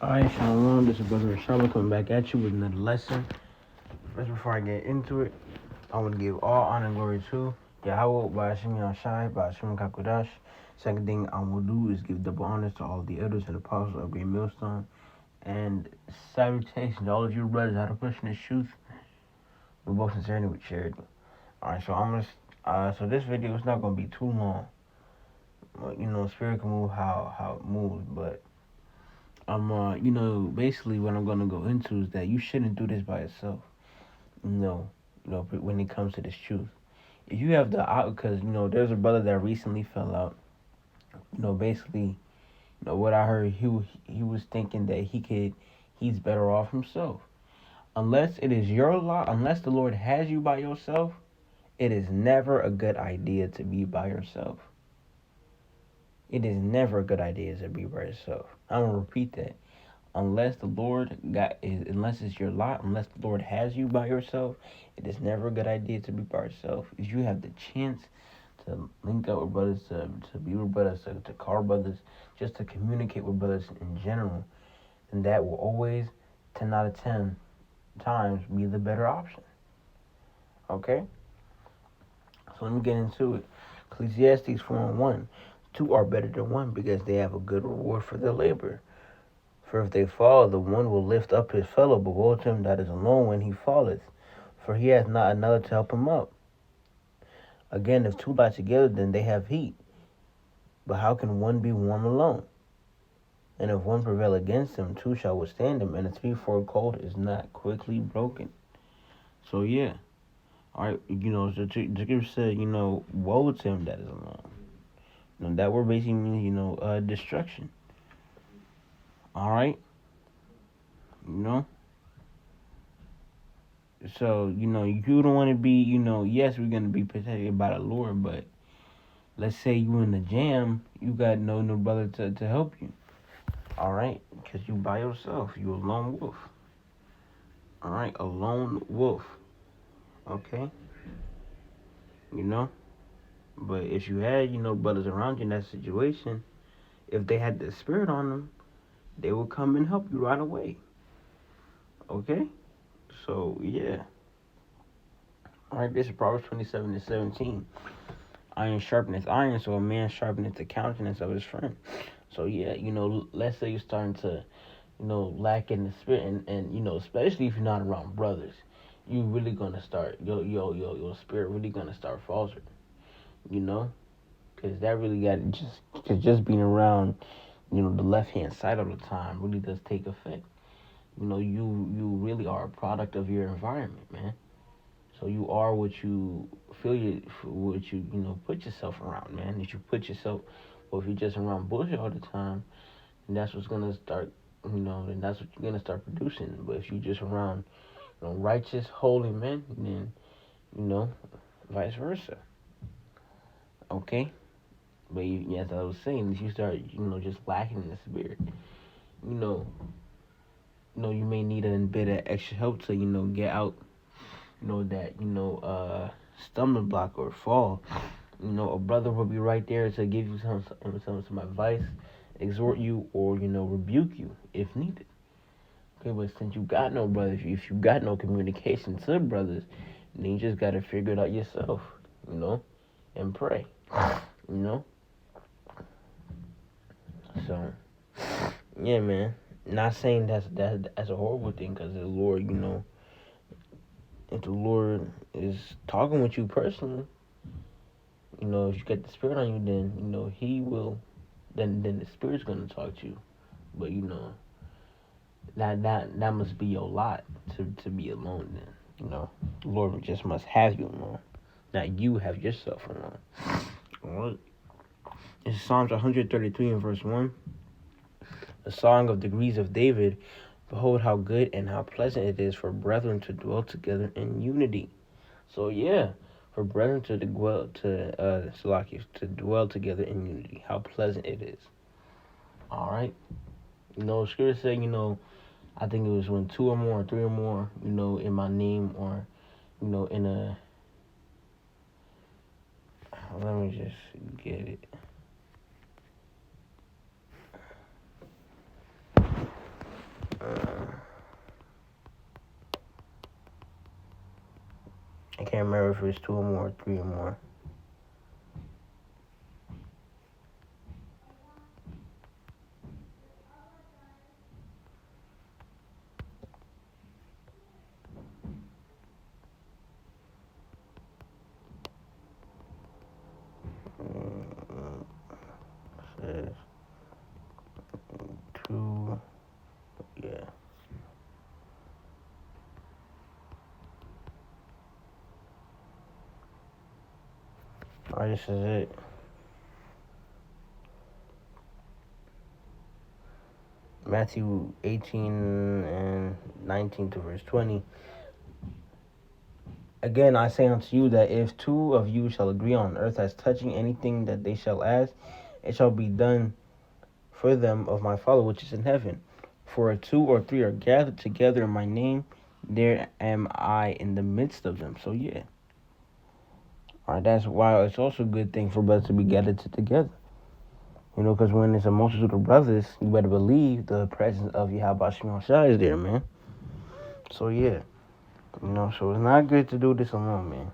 Alright, Shalom. This is Brother Shalom coming back at you with another lesson. First, before I get into it, I want to give all honor and glory to Yahweh, Ba'ashim Yashai, Ba'ashim Kakudash. Second thing I will do is give double honors to all the elders and apostles of Great Millstone. And salutations to all of you brothers out of pushing this truth with both sincerity and with charity. Alright, so so this video is not gonna be too long. But, spirit can move how it moves, but basically what I'm gonna go into is that you shouldn't do this by yourself. When it comes to this truth, if you have because there's a brother that recently fell out. Basically, what I heard, he was thinking that he's better off himself. Unless it is your lot, unless the Lord has you by yourself, it is never a good idea to be by yourself. It is never a good idea to be by yourself. I'm gonna repeat that. Unless it's your lot, unless the Lord has you by yourself, it is never a good idea to be by yourself. If you have the chance to link up with brothers, to be with brothers, to call brothers, just to communicate with brothers in general, then that will always, 10 out of 10 times, be the better option. Okay? So let me get into it. Ecclesiastes 4:1. Two are better than one because they have a good reward for their labor. For if they fall, the one will lift up his fellow, but woe to him that is alone when he falleth, for he has not another to help him up. Again, if two lie together, then they have heat. But how can one be warm alone? And if one prevail against him, two shall withstand him, and a threefold cord is not quickly broken. So yeah, all right, the scripture said, woe to him that is alone. That word basically means, destruction. All right, So, you don't want to be, yes, we're going to be protected by the Lord, but let's say you in the jam, you got no brother to help you. All right? Because you by yourself. You a lone wolf. All right? A lone wolf. Okay? But if you had, brothers around you in that situation, if they had the spirit on them, they will come and help you right away. Okay? So, yeah. All right, this is Proverbs 27:17. Iron sharpeneth iron, so a man sharpeneth the countenance of his friend. So yeah, let's say you're starting to, lack in the spirit, and especially if you're not around brothers, you really gonna start your spirit really gonna start faltering, because that really just being around, the left hand side all the time really does take effect. You really are a product of your environment, man. So you are what you put yourself around, man. If you put yourself, or if you're just around bullshit all the time, then that's what's gonna start, then that's what you're gonna start producing. But if you're just around, righteous, holy men, then, vice versa. Okay? But as I was saying, if you start, just lacking in the spirit, you know, you may need a bit of extra help to, get out that stumbling block or fall. A brother will be right there to give you some advice, exhort you, or rebuke you if needed. Okay, but since you got no brothers, if you got no communication to brothers, then you just gotta figure it out yourself, and pray, So yeah, man. Not saying that's a horrible thing, because the Lord, if the Lord is talking with you personally, if you get the Spirit on you, then He will. Then the Spirit's gonna talk to you. But that must be your lot to be alone. Then the Lord just must have you alone, not you have yourself alone. All right. It's Psalms 133 and verse 1. A song of degrees of David. Behold how good and how pleasant it is for brethren to dwell together in unity. So yeah, for brethren to dwell together in unity. How pleasant it is. All right. Scripture said, I think it was when two or more, or three or more, in my name, or in a. Let me just get it. or if it's two or more, three or more. Says two, yeah. Alright, this is it. Matthew 18 and 19 to verse 20. Again, I say unto you that if two of you shall agree on earth as touching anything that they shall ask, it shall be done for them of my Father which is in heaven. For two or three are gathered together in my name, there am I in the midst of them. So yeah. Alright, that's why it's also a good thing for brothers to be gathered together. You know, because when it's a multitude of brothers, you better believe the presence of Yahweh Shema Shai is there, man. So yeah. You know, so it's not good to do this alone, man.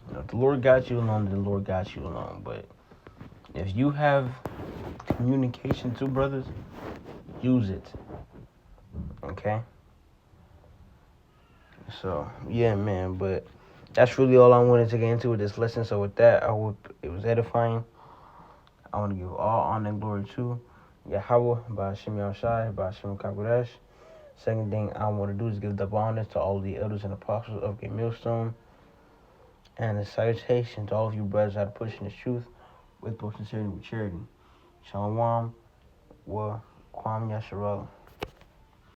You know, if the Lord got you alone, then the Lord got you alone. But if you have communication to brothers, use it. Okay? So, yeah, man. But that's really all I wanted to get into with this lesson. So with that, I hope it was edifying. I want to give all honor and glory to Yahweh, by Hashem Yahushai, by Hashem Kakodesh. Second thing I want to do is give the honor to all the elders and apostles of Great Millstone. And a salutation to all of you brothers that are pushing the truth with both sincerity and with charity. Shalom wa Kwam Yasharallah.